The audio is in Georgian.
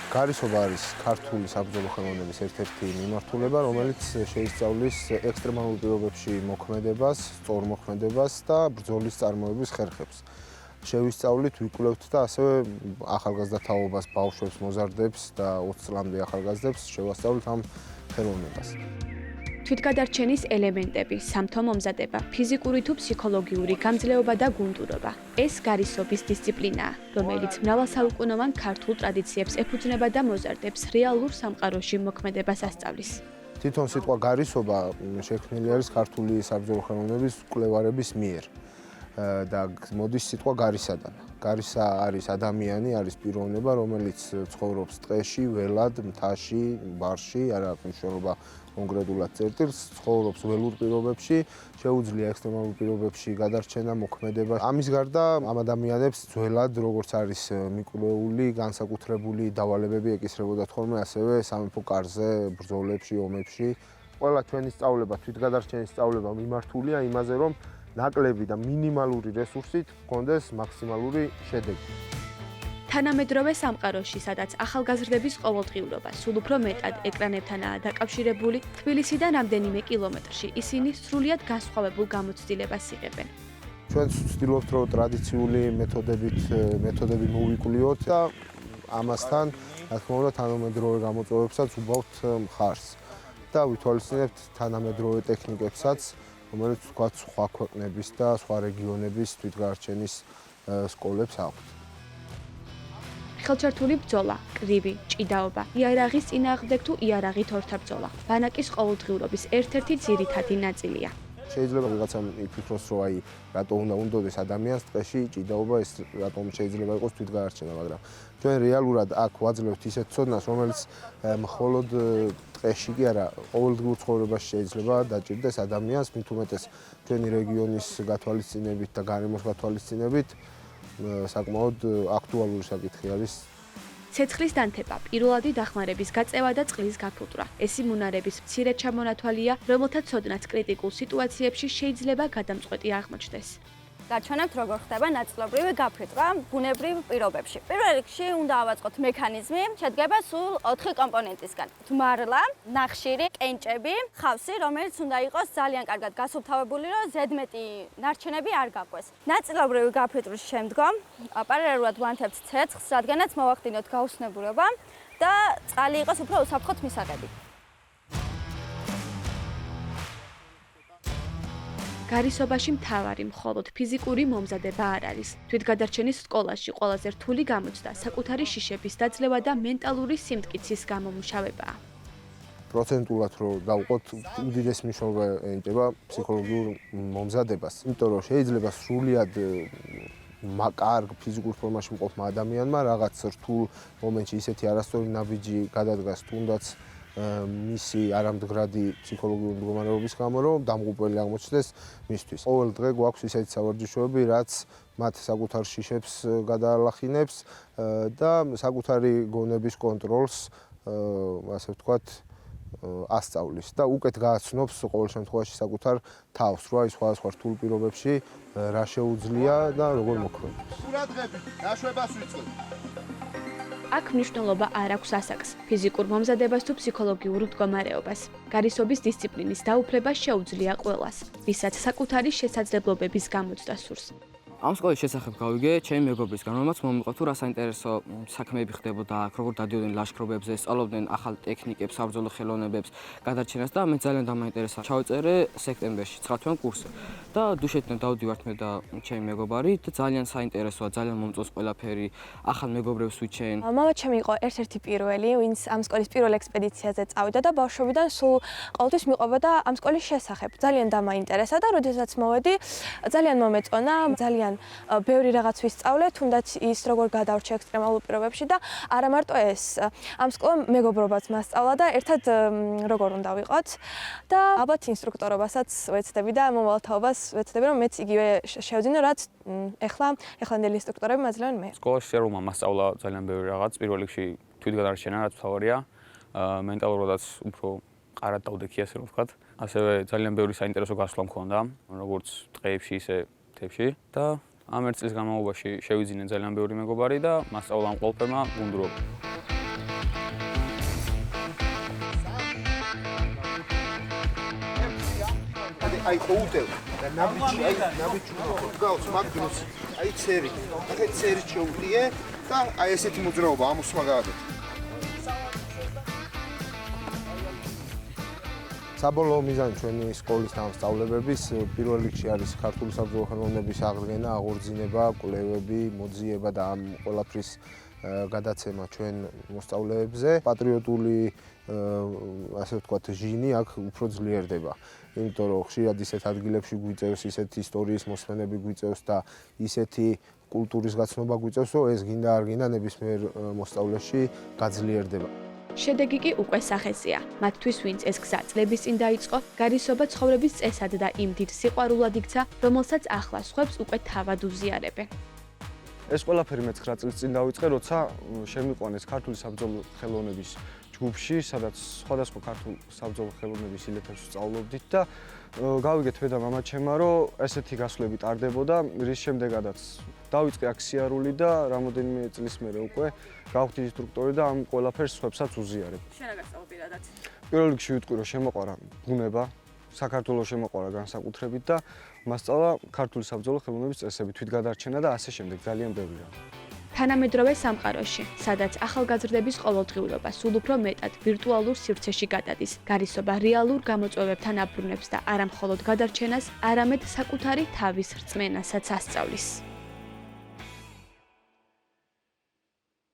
გარისობა არის ქართული საბრძოლო ხელოვნების ერთ-ერთი მიმართულება, რომელიც შეისწავლის ექსტრემალურ პირობებში მოქმედებას, სწორმოქმედებას და ბრძოლის წარმოების ხერხებს. შევისწავლით, ვიკვლევთ და ასევე ახალგაზრდა თაობას, ბავშვებს, მოზარდებს და 20 წლამდე ახალგაზრდებს შევასწავლით ამ ხელოვნებას. თვითგადარჩენის ელემენტები, სამთო მომზადება, ფიზიკური თუ ფსიქოლოგიური გამძლეობა და გუნდურობა. ეს გარისობის დისციპლინაა, რომელიც მრავალსაუკუნოვან ქართულ ტრადიციებს ეფუძნება და მოზარდებს რეალურ სამყაროში მოქმედებას ასწავლის. თვითონ სიტყვა გარისობა შექმნილი არის ქართული საბრძოლო ხელოვნების მკვლევარების მიერ და მოდის სიტყვა გარისადან. გარისა არის ადამიანი, არის პიროვნება, რომელიც ცხოვრობს ტყეში, ველად, მთაში, ბარში, არ აქვს მნიშვნელობა კონკრეტულად წერტილს, ცხოვრობს ველურ პირობებში, შეუძლია ექსტრემალურ პირობებში გადარჩენა, მოქმედება. ამის გარდა ამ ადამიანებს ძველად, როგორც არის მიკვლეული, განსაკუთრებული დავალებები ეკისრებოდათ ხოლმე ასევე სამეფო კარზე, ბრძოლებში, ომებში. ყველა ჩვენი სწავლება, თვითგადარჩენის სწავლება მიმართულია იმაზე, რომ ნაკლები და მინიმალური რესურსით გქონდეს მაქსიმალური შედეგი. თანამედროვე სამყაროში, სადაც ახალგაზრდების ყოველდღიურობა სულ უფრო მეტად ეკრანებთანაა დაკავშირებული, თბილისიდან რამდენიმე კილომეტრში ისინი სრულიად განსხვავებულ გამოცდილებას იღებენ. ჩვენ ვცდილობთ, რომ ტრადიციული მეთოდები მოვიკვლიოთ და ამასთან, რა თქმა უნდა, თანამედროვე გამოწვევებსაც უბავთ მხარს და ვითვალისწინებთ თანამედროვე ტექნიკებსაც, რომელიც თქვათ სხვა ქვეყნების და სხვა რეგიონების თვითგადარჩენის სკოლებს აქვთ. ხელჩართული ბრძოლა, კრივი, ჭიდაობა, იარაღის წინააღმდეგ თუ იარაღით ორთაბრძოლა, ბანაკის ყოველდღიურობის ერთ-ერთი ძირითადი ნაწილია. შეიძლება ვიღაცამ იფიქროს, რომ აი რატო უნდა უნდოდეს ადამიანს ტყეში ჭიდაობა, ეს რატომ შეიძლება იყოს თვითგადარჩენა, მაგრამ ჩვენ რეალურად აქ ვაძლევთ ისეთ ცოდნას, რომელიც მხოლოდ ტყეში კი არა, ყოველდღიურ ცხოვრებაში შეიძლება დაჭირდეს ადამიანს, მით უმეტეს ჩვენი რეგიონის გათვალისწინებით და გარემოს გათვალისწინებით საკმაოდ აქტუალური საკითხი არის. ცეცხლის დანთება, პირველადი დახმარების გაწევა და წყლის გაფილტრა. ეს იმუნარების მცირე ჩამონათვალია, რომელთა ცოდნაც კრიტიკულ სიტუაციებში შეიძლება გადამწყვეტი აღმოჩნდეს. გაჩვენებთ, როგორ ხდება ნაწილობრივი გაფრთხილება ბუნებრივ პირობებში. პირველ რიგში უნდა ავაწყოთ მექანიზმი, შედგება სულ 4 კომპონენტისგან. მტმარლა, ნახშირი, კენჭები, ხავსი, რომელიც უნდა იყოს ძალიან კარგად გასუფთავებული, რომ ზედმეტი ნარჩენები არ გაყვეს. ნაწილობრივი გაფრთხილის შემდგომ პარალელურად ვანთებთ ცეცხლს, რადგანაც მოვახდინოთ გაუცნებულობა და წყალი იყოს უფრო უსაფრთხოდ მისაღები. გარისობაში მთავარი მხოლოდ ფიზიკური მომზადება არ არის. თვითგადარჩენის სკოლაში ყველაზე რთული გამოცდა საკუთარი შიშების დაძლევა და მენტალური სიმტკიცის გამომუშავებაა. პროცენტულად რო დავყოთ, უდიდეს მნიშვნელობა ენიჭება ფსიქოლოგიურ მომზადებას, იმიტომ რომ შეიძლება სრულიად კარგ ფიზიკურ ფორმაში მყოფმა ადამიანმა რაღაც რთულ მომენტში ისეთი არასწორი ნაბიჯი გადადგას, თუნდაც მისი არამდგრადი ფსიქოლოგიური მდგომარეობის გამო, რომ დამღუპველი აღმოჩნდეს მისთვის. ყოველ დღე გვაქვს ისეთი სავარჯიშოები, რაც მათ საკუთარ შიშებს გადაალახინებს და საკუთარი გონების კონტროლს, ასე ვთქვათ, ასწავლის და უკეთ გააცნობს ყოველ შემთხვევაში საკუთარ თავს, რა ის სხვადასხვა რთულ პირობებში რა შეუძლია და როგორ მოქმედებს. ყურადღები, დაშვებას ვიწყოთ. აქ მნიშვნელობა არ აქვს ასაკს, ფიზიკურ მომზადებას თუ ფსიქოლოგიურ მდგომარეობას. გარისობის დისციპლინის დაუფლება შეუძლია ყველას, ვისაც საკუთარი შესაძლებლობების გამოცდა სურს. ამ სკოლის შესახებ გავიგე ჩემი მეგობრისგან, რომელმაც მომიყვა თუ რა საინტერესო საქმეები ხდებოდა აქ, როგორ დადიოდნენ ლაშქრობებზე, სწავლობდნენ ახალ ტექნიკებს, საბრძოლო ხელოვნებებს, გადარჩენას და მე ძალიან დამაინტერესა. ჩავწერე სექტემბერში 9 თვიან კურსზე და დუშეთიდან დავდივართ მე და ჩემი მეგობარი და ძალიან საინტერესოა, ძალიან მომწონს ყველაფერი, ახალ მეგობრებს ვიჩენ. მამა ჩემი იყო ერთ-ერთი პირველი, ვინც ამ სკოლის პირველ ექსპედიციაზე წავიდა და ბავშვობიდან სულ ყოველთვის მიყვებოდა ამ სკოლის შესახებ. ძალიან დამაინტერესა და როდესაც მოვედი, ძალიან მომეწონა, ძალიან ბევრი რაღაც ვისწავლე, თუნდაც ის როგორ გადავრჩა ექსტრემალურ პირობებში და არა მარტო ეს. ამ სკოლამ მეგობრობაც მასწავლა და ერთად როგორ უნდა ვიყოთ და ალბათ ინსტრუქტორობასაც ვეცდები და მომავალ თაობას ვეცდები, რომ მეც იგივე შევძინო, რაც ეხლანდელი ინსტრუქტორები მაძლევენ მე. სკოლაში რომ მასწავლა ძალიან ბევრი რაღაც, პირველ რიგში თვითგადარჩენა, რაც მთავარია, მენტალურადაც უფრო ყარად დავდექი, ასე რომ ვთქვათ. ასევე ძალიან ბევრი საინტერესო გასვლა მქონდა, როგორც ტყეებში, ისე თებში და ამ ერთ წლის განმავლობაში შევიძინე ძალიან ბევრი მეგობარი და მასწავლა ამ ყველაფერმა გუნდრობა. აი ოუტელ და ნაბიჯი გავს მაგ დროს აი ცერი ახლა ცერი შეუღიე და აი ესეთი მოძრაობა ამოსმა გააკეთე საბოლოო მიზანი ჩვენი სკოლის დამსწავლებების პირველ რიგში არის ქართული საბრძოლო ხელოვნების აღდგენა, აღორძინება, კვლევები, მოძიება და ამ ყველაფრის გადაცემა ჩვენ მოსწავლეებზე. პატრიოტული ასე ვთქვათ ჟინი აქ უფრო ძლიერდება. იმიტომ რომ ხშირად ისეთ ადგილებში გვიწევს, ისეთი ისტორიის მოსმენები გვიწევს და ისეთი კულტურის გაცნობა გვიწევს, რომ ეს გინდა არ გინდა ნებისმიერ მოსწავლეში გაძლიერდება. შედეგი კი უკვე სახეზეა. მათთვის, ვინც ეს გზა წლების წინ დაიწყო, გარისობა ცხოვრების წესად და იმ დიდ სიყვარულად იქცა, რომელსაც ახლა სხვებს უკვე თავად უზიარებენ. ეს ყველაფერი მე 9 წლის წინ დავიწყე, როცა შემიყვანეს ქართული საბრძოლო ხელოვნების ჯგუფში, სადაც სხვადასხვა ქართულ საბრძოლო ხელოვნების ილეთებს ვსწავლობდით და გავიგეთ მე და მამაჩემმა, რომ ესეთი გასვლები ტარდებოდა, რის შემდეგაც დავიწყე აქ სიარული და რამოდენიმე წლის მერე უკვე გავხდი ინსტრუქტორი და ამ ყველაფერს სხვებსაც უზიარებ. შენ რა გასწავლ პირადად? პირველ რიგში ვიტყვი, რომ შემოყვარა ბუნება, საქართველოს შემოყვარა განსაკუთრებით და მასწავლა ქართული საბრძოლო ხელოვნების წესები, თვითგადარჩენა და ასე შემდეგ, ძალიან ბევრი რამ. თანამედროვე სამყაროში, სადაც ახალგაზრდების ყოველდღიურობა სულ უფრო მეტად ვირტუალურ სივრცეში გადადის, გარისობა რეალურ გამოწვევებთან აბრუნებს და არა მხოლოდ გადარჩენას, არამედ საკუთარი თავის რწმენასაც ასწავლის.